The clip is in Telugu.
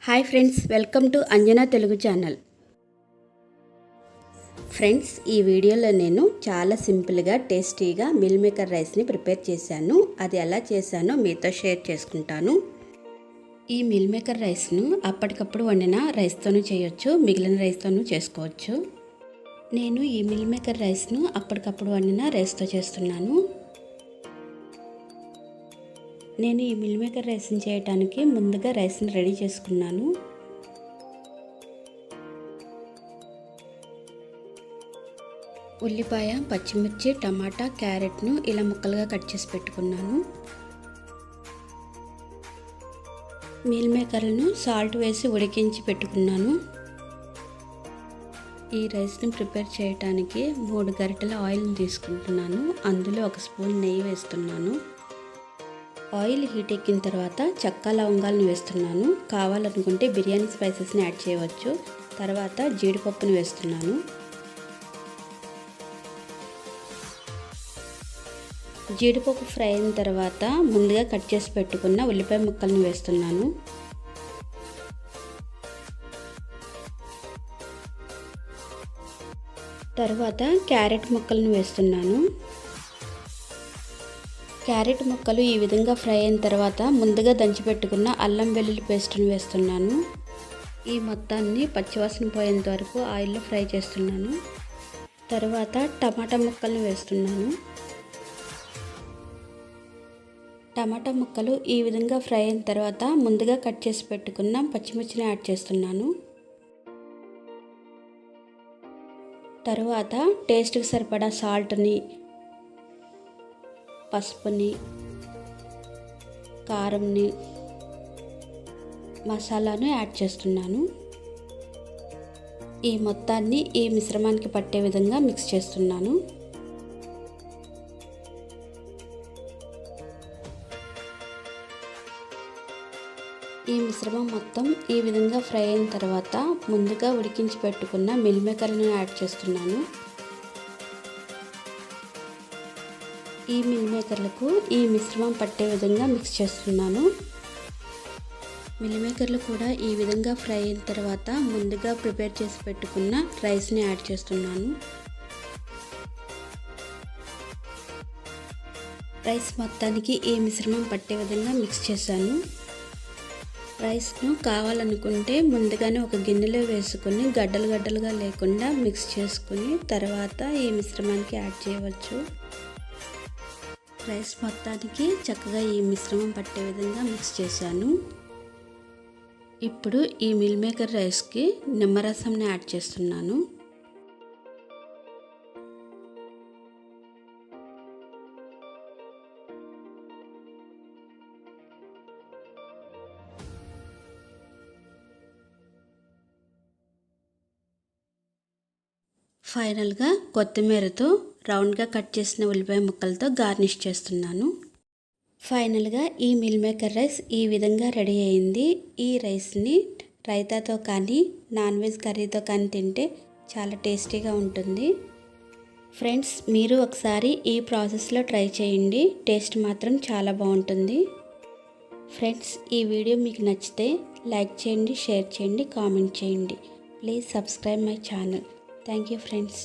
Hi friends, welcome to Anjana Telugu channel. Friends, ఈ వీడియోలో నేను చాలా సింపుల్గా టేస్టీగా మిల్ మేకర్ రైస్ని ప్రిపేర్ చేశాను. అది ఎలా చేశానో మీతో షేర్ చేసుకుంటాను. ఈ మిల్ మేకర్ రైస్ను అప్పటికప్పుడు వండిన రైస్తోనూ చేయొచ్చు, మిగిలిన రైస్తోనూ చేసుకోవచ్చు. నేను ఈ మిల్ మేకర్ రైస్ను అప్పటికప్పుడు వండిన రైస్తో చేస్తున్నాను. నేను ఈ మిల్ మేకర్ రైస్ని చేయడానికి ముందుగా రైస్ని రెడీ చేసుకున్నాను. ఉల్లిపాయ, పచ్చిమిర్చి, టమాటా, క్యారెట్ను ఇలా ముక్కలుగా కట్ చేసి పెట్టుకున్నాను. మిల్ మేకర్లను సాల్ట్ వేసి ఉడికించి పెట్టుకున్నాను. ఈ రైస్ని ప్రిపేర్ చేయడానికి 3 గరిటెల ఆయిల్ని తీసుకుంటున్నాను. అందులో 1 స్పూన్ నెయ్యి వేస్తున్నాను. ఆయిల్ హీట్ ఎక్కిన తర్వాత చెక్క లవంగాలను వేస్తున్నాను. కావాలనుకుంటే బిర్యానీ స్పైసెస్ని యాడ్ చేయవచ్చు. తర్వాత జీడిపప్పును వేస్తున్నాను. జీడిపప్పు ఫ్రై అయిన తర్వాత ముందుగా కట్ చేసి పెట్టుకున్న ఉల్లిపాయ ముక్కలను వేస్తున్నాను. తర్వాత క్యారెట్ ముక్కలను వేస్తున్నాను. క్యారెట్ ముక్కలు ఈ విధంగా ఫ్రై అయిన తర్వాత ముందుగా దంచిపెట్టుకున్న అల్లం వెల్లుల్లి పేస్ట్ని వేస్తున్నాను. ఈ మొత్తాన్ని పచ్చివాసన పోయేంత వరకు ఆయిల్లో ఫ్రై చేస్తున్నాను. తర్వాత టమాటా ముక్కలను వేస్తున్నాను. టమాటా ముక్కలు ఈ విధంగా ఫ్రై అయిన తర్వాత ముందుగా కట్ చేసి పెట్టుకున్న పచ్చిమిర్చిని యాడ్ చేస్తున్నాను. తర్వాత టేస్ట్కి సరిపడా సాల్ట్ని, పసుపుని, కారంని, మసాలాను యాడ్ చేస్తున్నాను. ఈ మొత్తాన్ని ఈ మిశ్రమానికి పట్టే విధంగా మిక్స్ చేస్తున్నాను. ఈ మిశ్రమం మొత్తం ఈ విధంగా ఫ్రై అయిన తర్వాత ముందుగా ఉడికించి పెట్టుకున్న మిల్ మేకర్లను యాడ్ చేస్తున్నాను. ఈ మిల్ మేకర్లకు ఈ మిశ్రమం పట్టే విధంగా మిక్స్ చేస్తున్నాను. మిల్ మేకర్లు కూడా ఈ విధంగా ఫ్రై అయిన తర్వాత ముందుగా ప్రిపేర్ చేసి పెట్టుకున్న రైస్ని యాడ్ చేస్తున్నాను. రైస్ మొత్తానికి ఈ మిశ్రమం పట్టే విధంగా మిక్స్ చేశాను. రైస్ను కావాలనుకుంటే ముందుగానే ఒక గిన్నెలో వేసుకొని గడ్డలుగా లేకుండా మిక్స్ చేసుకుని తర్వాత ఈ మిశ్రమానికి యాడ్ చేయవచ్చు. రైస్ మొత్తానికి చక్కగా ఈ మిశ్రమం పట్టే విధంగా మిక్స్ చేశాను. ఇప్పుడు ఈ మిల్ మేకర్ రైస్కి నిమ్మరసంని యాడ్ చేస్తున్నాను. ఫైనల్గా కొత్తిమీరతో రౌండ్గా కట్ చేసిన ఉల్లిపాయ ముక్కలతో గార్నిష్ చేస్తున్నాను. ఫైనల్గా ఈ మిల్ మేకర్ రైస్ ఈ విధంగా రెడీ అయింది. ఈ రైస్ని రైతాతో కానీ నాన్ వెజ్ కర్రీతో కానీ తింటే చాలా టేస్టీగా ఉంటుంది. ఫ్రెండ్స్, మీరు ఒకసారి ఈ ప్రాసెస్లో ట్రై చేయండి. టేస్ట్ మాత్రం చాలా బాగుంటుంది. ఫ్రెండ్స్, ఈ వీడియో మీకు నచ్చితే లైక్ చేయండి, షేర్ చేయండి, కామెంట్ చేయండి. Please subscribe my channel. Thank you, friends.